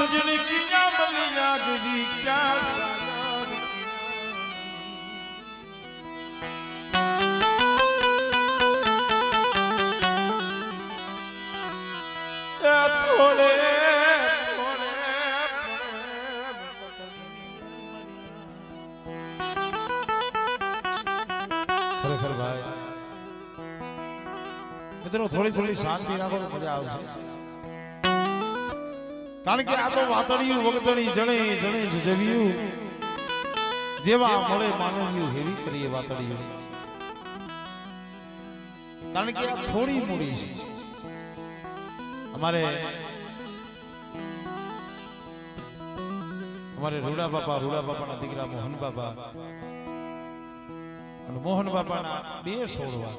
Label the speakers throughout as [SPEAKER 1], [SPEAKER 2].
[SPEAKER 1] सजनी किया मलिया गिरी क्या थोड़े खरेखर भाई मित्रों थोड़ी थोड़ी शांति राखो तो मजा आवशे कारण के आ तो वातड़िયું વગતણી જણે જણે જજવ્યું જેવા મળે માનવ્યું હેવી કરીએ વાતળિયું કારણ કે આ થોડી મૂડી છે हमारे रूड़ा बापा ना दीकरा मोहन बापा અને મોહન બાપાના બે છોડવા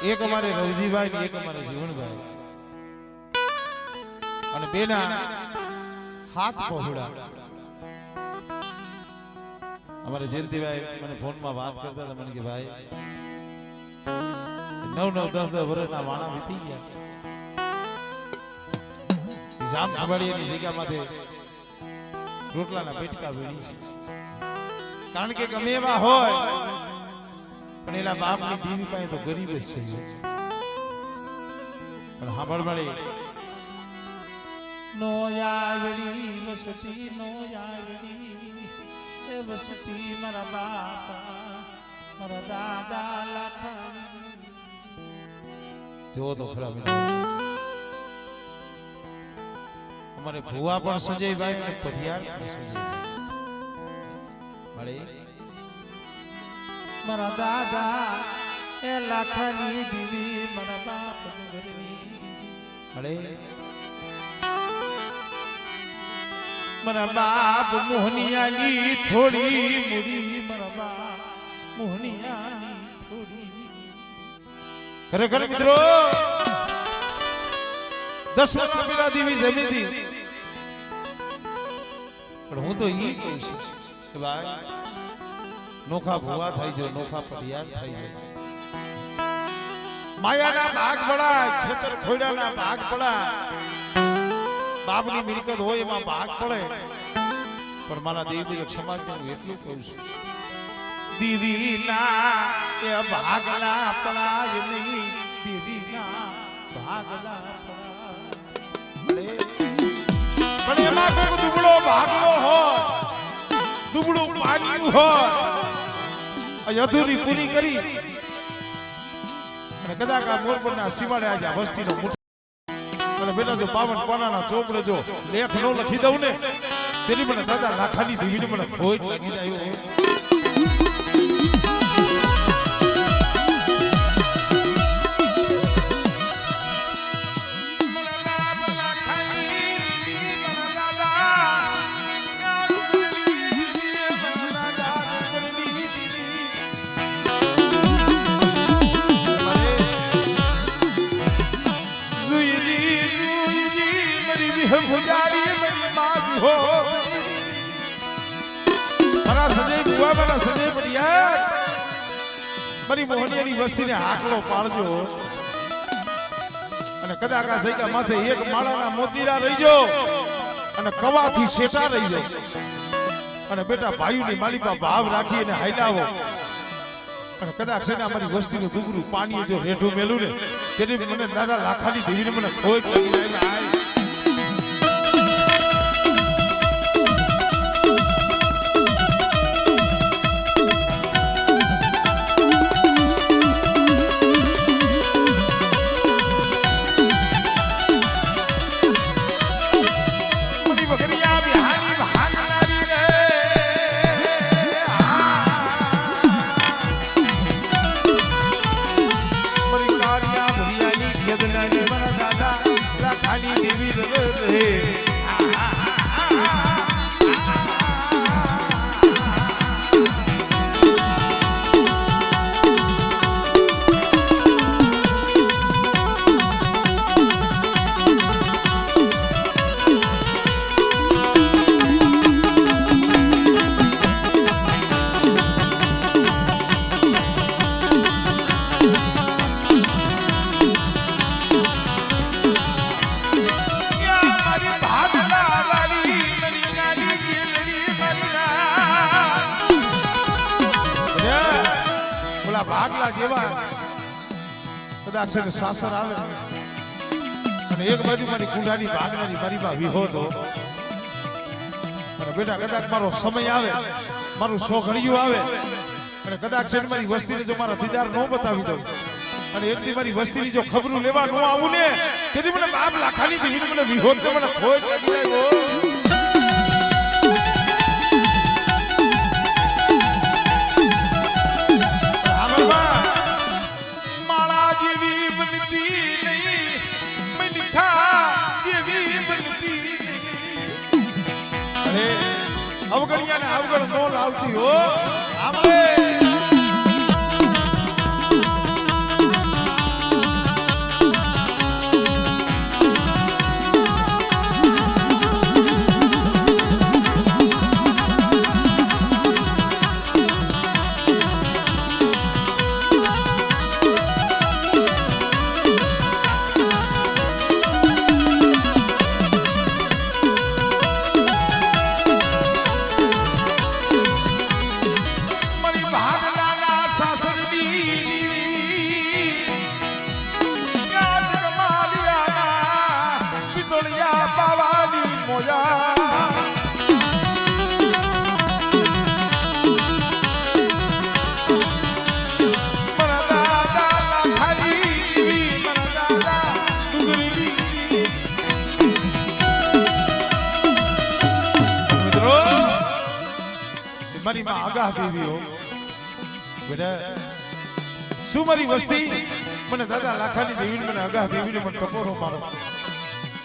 [SPEAKER 1] એક અમારે રવજીભાઈ ને એક અમારે જીવનભાઈ અને બેના હાથ પહોળા અમારે જયંતિભાઈ મને ફોનમાં વાત કરતા હતા મને કે ભાઈ 9-10 વર્ષના વાણા વીતી ગયા જામ ખબડિયાની જગ્યામાંથી રોટલાના પેટકા વેણી છે કારણ કે ગમે એવા હોય પણ એના બાપની દીવી પાસે તો ગરીબ જ છે પણ હાંભળ મળી નો આવડી વસતી નો આવડી એ વસતી મારા બાપા મારા દાદા લાખા જો તો ખરા हमारे भुआ पर संजय भाई ने परियार बड़े मरा दादा ए लाखनी दीवी मरा बाप घरनी बड़े मरा बाप मोहनिया नी थोड़ी मुड़ी मरा बाप मोहनिया थोड़ी करे करे मित्रों 10 वर्ष पेला दीवी जमी थी पर हूँ तो ये कहूँ कि भाई नोखा भुआ थाई जो नोखा परियार थाई जो माया ना भाग पड़ा खेतर खोड़ा ना भाग पड़ा बापनी मिलकत हो एमा भाग पड़े पर मारा देवी एक समाज में એટલું કહું છું દીવી ના એ ભાગલા પડા નહીં દીવી ના ભાગલા પણ એમાં કોઈ દુબળો ભાગલો હોય દુબળું પાડ્યું હોય અધૂરી પૂરી કરી અને કદાચ આ મોરપરના સીમાડે આજે વસ્તીનો અને પેલા જો 52 પાનાના ચોપડે જો લેખ નો લખી દઉં ને તેની મને દાદા લાખાની દીવીને મને ખોઈ લાગી જાય મારી મોહનિયાની વસ્તીને હાકલો પાડજો અને કદાચ આ જગ્યા માથે એક માળાના મોતીડા રહીજો અને કવાથી શેટા રહીજો અને બેટા ભાઈઓની માલિકા ભાવ રાખી અને હાઈલાવો અને કદાચ છે ને અમારી વસ્તીનું દુબળું પાણી જો રેઢું મેલું ને તેની મને દાદા લાખાની દેવીને મને ખોઈ લાગી જાય પેલા ભાગલા જેવા કદાચ છે ને સાસર આવે અને એક બાજુ મારી કુંડાની ભાગલાની મારી માં વિહો તો અને બેટા કદાચ મારો સમય આવે મારું સોઘડિયું આવે અને કદાચ છે મારી વસ્તીને જો મારા દીદાર ન બતાવી દઉં અને એકથી મારી વસ્તીની જો ખબરું લેવા ન આવું ને તેથી મને બાપ લાખાની દીવીને મને વિહો તો મને ખોટ લાગી જાય અવગણ્યા ને અવગણ નો લાવતી હો આપણે મારી માં આગાહ દેવી હો બેટા શું મારી વસ્તી મને દાદા લાખાની દેવી મને આગાહ દેવીને મને ટપોરો મારો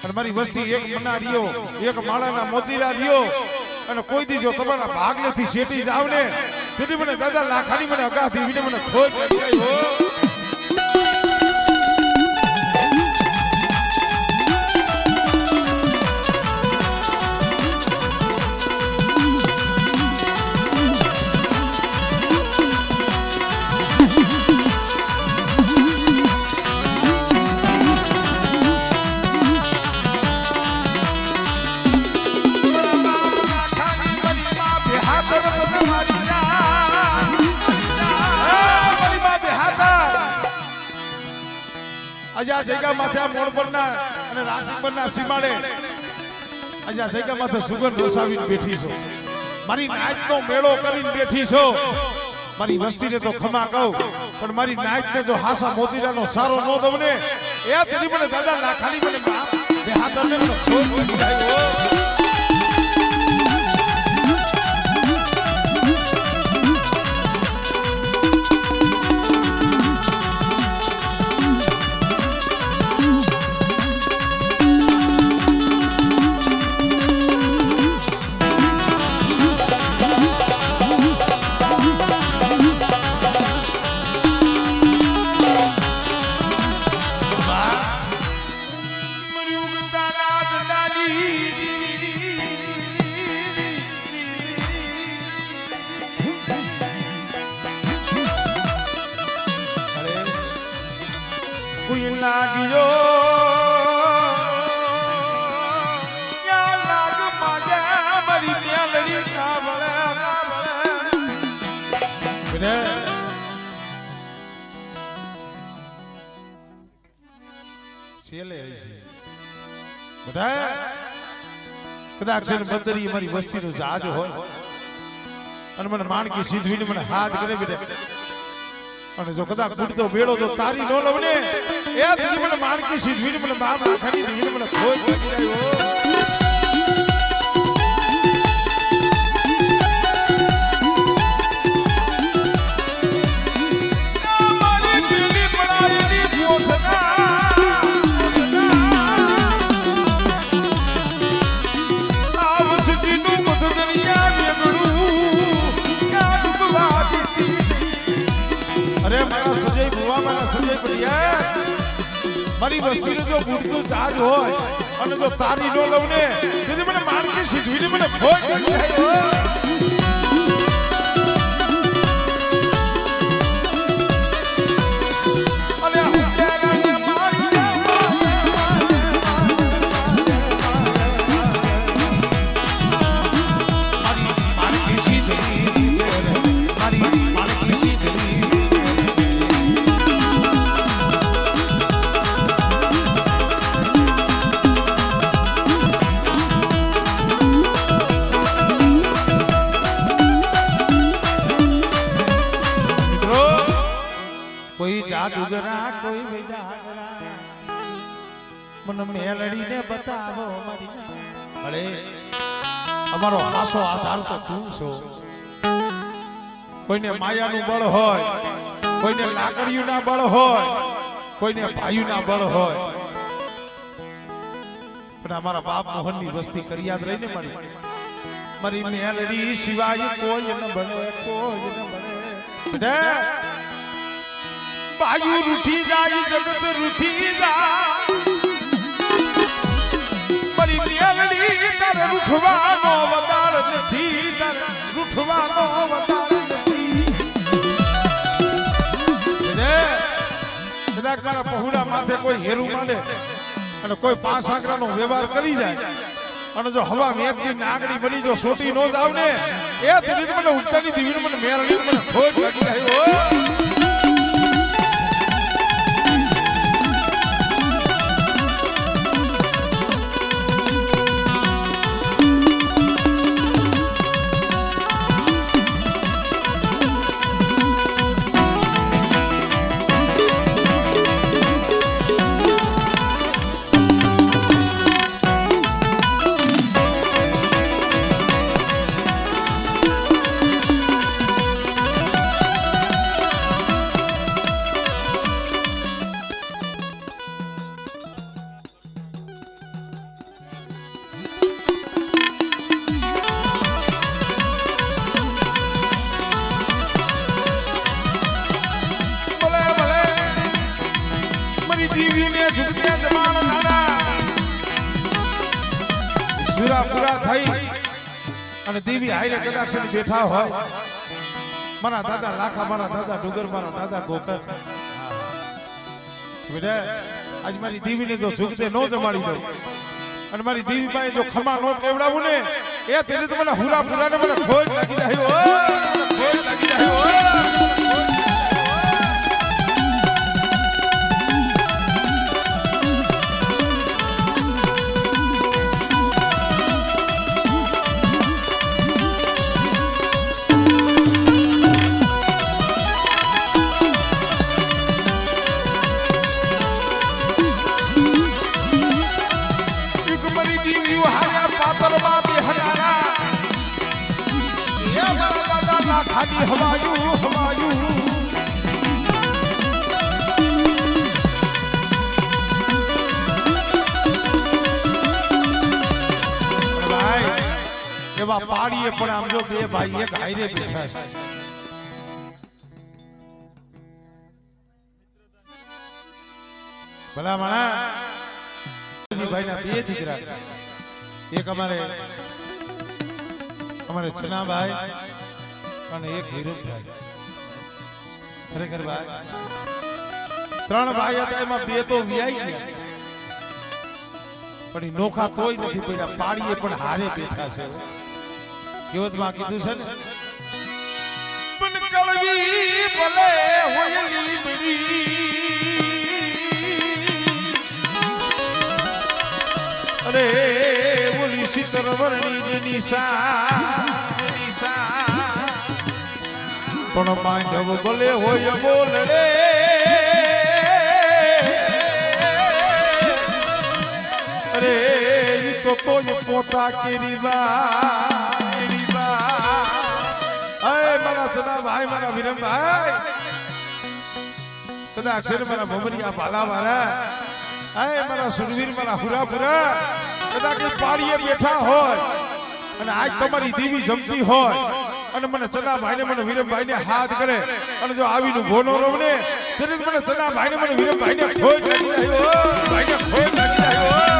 [SPEAKER 1] અને મારી વસ્તી એક મના રહ્યો એક માળાના મોતીડા રહ્યો અને કોઈ દી જો તમારા ભાગલેથી શેટી જાવ ને તેથી મને દાદા લાખાની મને આગાહ દેવીને મને ખોટ લાગી જાય હો અજા જગ્યા માથે મોણ પરના અને રાશિ પરના સીમાડે અજા જગ્યા માથે સુગંધ રસાવીને બેઠી છો મારી નાચનો મેળો કરીને બેઠી છો મારી વસ્તીને તો ખમા કહું પણ મારી નાચને જો હાસા મોતીડાનો સારો ન દઉં ને એ તેથી મને દાદા લાખાની મને બે હાથને મને ખોટ પડી જાય લાગ્યો લાગ માજા મારી ત્યાં લડી ના ભલે સેલે બધા કદાચ છે બંદરી મારી વસ્તીનો જહાજ હોય અને મને માણકી સીધવીને મને હાથ કરે બેટા અને જો કદાચ કૂટતો બેડો તો તારી નો લવને એ દીદી મને માણકી સીધવીને મને બાપ આખાની દીવીને મને ખોટ પડી જાય મારી દિલી પડાયેલી પોસના આવસજીનું મધુરિયા વેગડું કાઢવા દીધી અરે મારા સજય ભુવા મારા સજય પડિયા મારી વસ્તીનો જો બુડનું ચાર્જ હોય અને જો તારી નો લઉં ને તેથી મને માણકી સીધવીને મને ખોટ પડી જાય મારી કોઈ જાદુગરા કોઈ વેદાગરા મને મેલડીને બતાવો મારી અરે અમારો હાસો આધાર તો તું છો કોઈને માયાનું બળ હોય કોઈને લાકડીઓના બળ હોય કોઈને ભાઈઓના બળ હોય પણ અમારા બાપ મોહનની વસ્તી કરી યાદ રહીને મારી મેલડી સિવાય કોઈ ન બને કોઈ ન બને બેટા બાયુ રૂઠી જાય જગત રૂઠી જાય મારી મેલડી તારે રૂઠવાનો વદાળ નથી તારે રૂઠવાનો વદાળ નથી કદાચ મારા પહોળા માથે કોઈ હેરું માંડે અને કોઈ પાંચ આંકડાનો વ્યવહાર કરી જાય અને જો હવા મેઘની નાગડી બની જો સોટી નો જાવ ને એ દીદી મને ઉઠતાની દીવીને મને મેલડી મને ખોટ લાગી જાય પૂરા થઈ અને દેવી હાઈરે કદાચ બેઠા હોય મારા દાદા લાખા મારા દાદા ડુગર મારા દાદા ગોકર બેટા આજ મારી દેવીને જો ઝુકતે નો જમાડી દઉં અને મારી દેવી પાસે જો ખમા નો કેવડાવું ને એ તેને તો મને હુરા પુરાને મને ખોટ લાગી જાય ખોટ લાગી જાય ખાલી હવાયું હવાયું ભાઈ એવા પાડીએ પણ આમ જો બે ભાઈ એક હાઈરે બેઠા છે ભલા માણા ભાઈના બે દીકરા એક અમારે છનાભાઈ અને એક હિરુભાઈ ખરેખર ભાઈ ત્રણ ભાઈ હતા એમાં બે તો વ્યાઈ ગયા પણ એ નોખા કોઈ નથી પડ્યા પાડીએ પણ હારે બેઠા છે કેવતમાં કીધું છે ને પણ કળવી ભલે હોયલી બડી અરે ઓલી શીતળ વર્ણી જે નિશા પણ માંડવ ભલે હોય બોલડે અરે તો કોઈ પોતા કેરી બા મારા ચના ભાઈ મારા વિરમ ભાઈ કદાચ છે મારા ભમરિયા ભાલા મારા મારા સુરવીર મારા હુરાપુરા કદાચ પાડીએ બેઠા હોય અને આજ તમારી દેવી જમતી હોય અને મને ચના ભાઈને મને વિરમ ભાઈને હાથ કરે અને જો આવીનું ભોનો રવને ત્યારે મને ચના ભાઈને મને વિરમ ભાઈને ખોટ લાગી આવ્યો ભાઈને ખોટ લાગી આવ્યો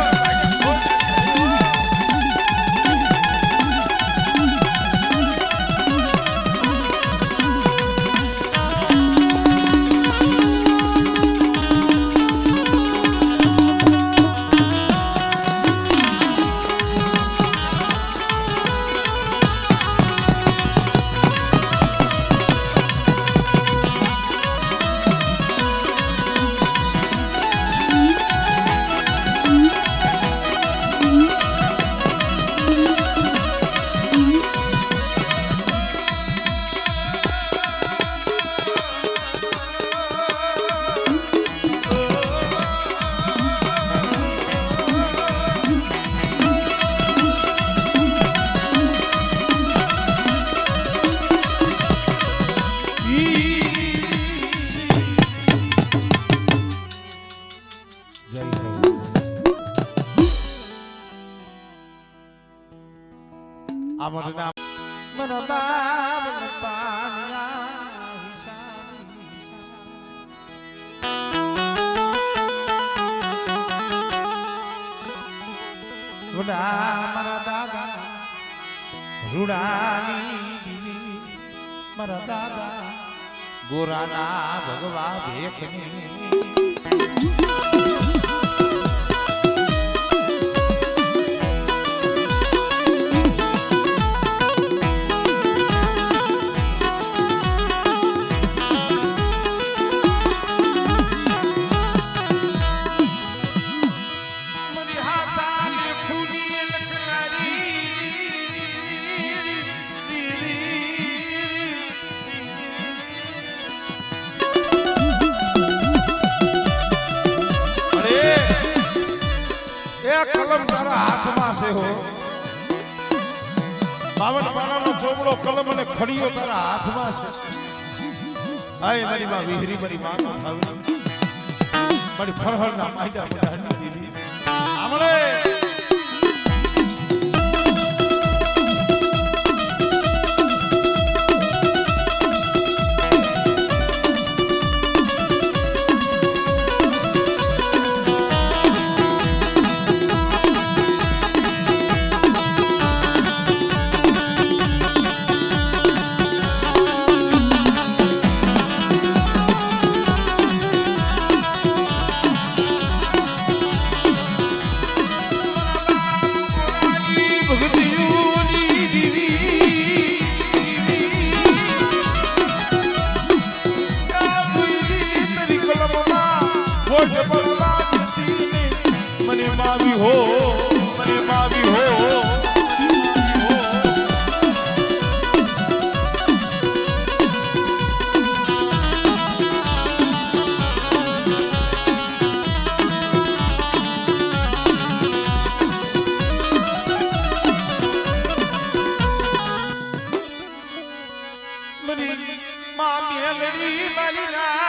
[SPEAKER 1] બામણના મન બાબલ પાનિયા મારા દાદા રૂડાની મારા દાદા ગોરાના ભગવા ભેખની કલમ તારા હાથમાં છે હો બાવન પાણાનો ચોપડો કલમ અને ખડીયો તારા હાથમાં છે આય મારી માં વિહરી મારી માં ખાવી મારી ફરહરના માઈડા બધાની દીવી આમળે મને માવી હો મને માવી હો મને મામી હલડી માલીના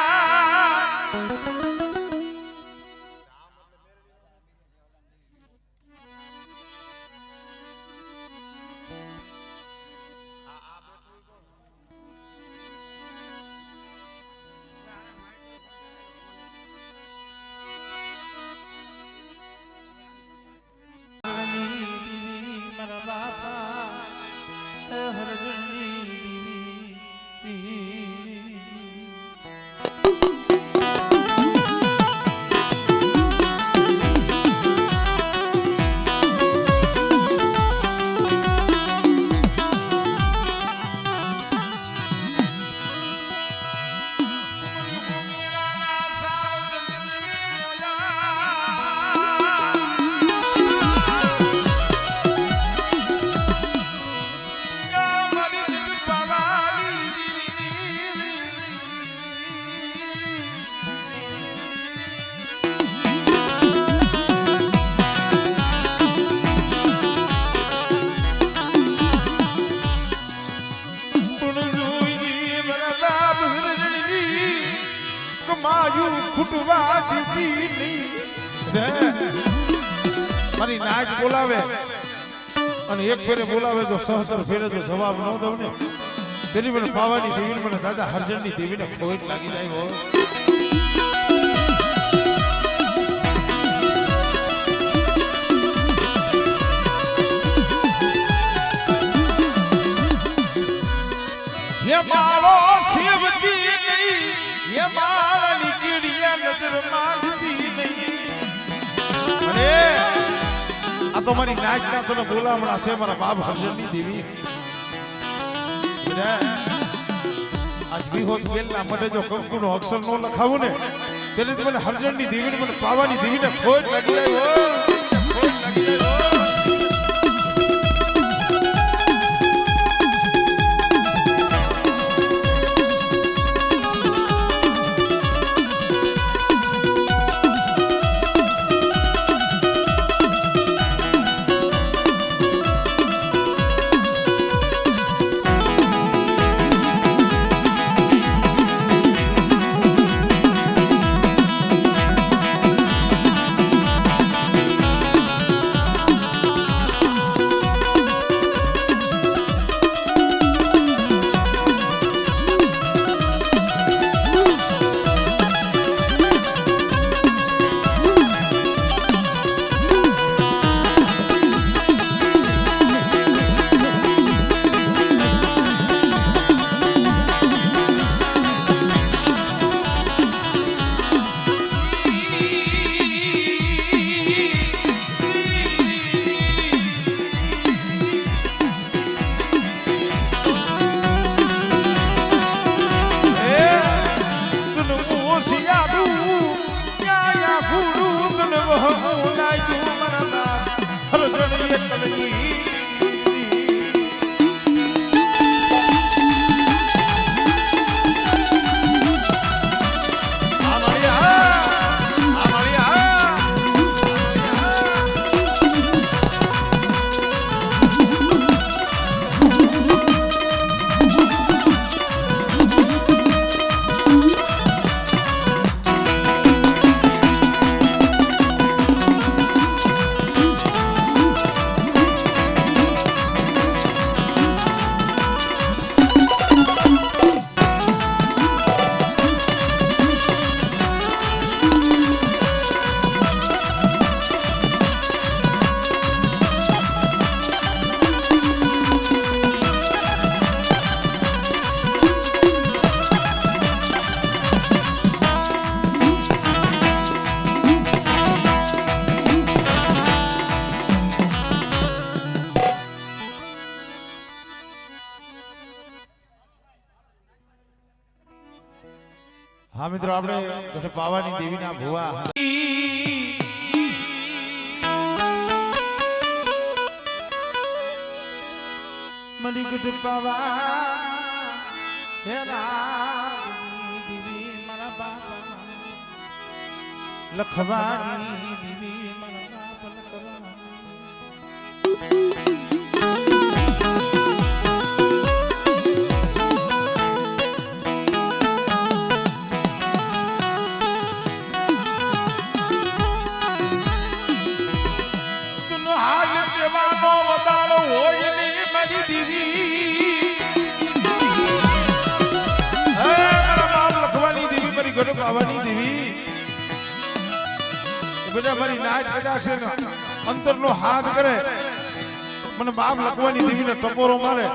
[SPEAKER 1] ખૂટવા દીધી નહીં મારી નાચ બોલાવે અને એક ફેરે બોલાવે તો 70 ફેરે તો જવાબ ન દઉં ને પેલી મને પાવાની દેવી મને દાદા હરજનની દેવીને ખોટ લાગી જાય હો ये मारो सेवती नहीं ये मारी कीड़िया नजर मारती नहीं अरे आ तो मारी नाच ना तो बोलामणा છે મારા બાપ હરજનની દેવી આજ બી હોત ગેલના મને જો કંકુનો અક્ષર નો લખાવું ને તેને મને હરજનની દેવીને મને પાવાની દેવીને ખોટ લાગી જાય હો ખોટ લાગી જાય હો ખુશિયાડુ ન્યાયા ગુરુ તન વહુ નાઈ મરના હરજણીએ કલગી હા મિત્રો આપણે ગઢ પાવાની દેવીના ભુવા મની ગઢ પાવા હેરાની દેવી મારા બાપા લખવાની દેવી મારા બાપા લખવાની ગઢ પાવાની દેવી બધા મારી નાચ કદાચ અંતરનો હાથ કરે મને બાપ લખવાની દેવીને ટપોરો મારે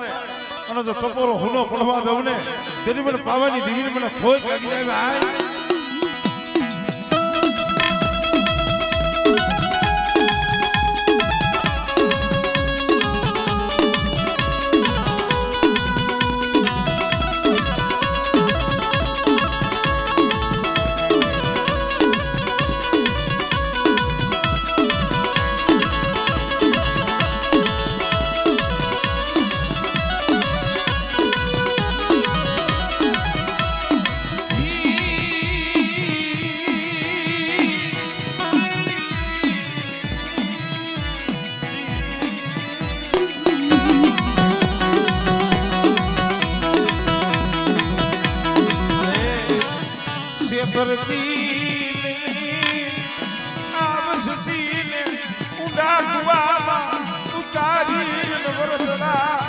[SPEAKER 1] અને જો ટપોરો હુનો પડવા દઉં ને તેથી મને પાવાની દેવીને મને ખોજ લાગી જાય ભાઈ આવસી ને ઉડા કુવામાં ઉતારી વરતડા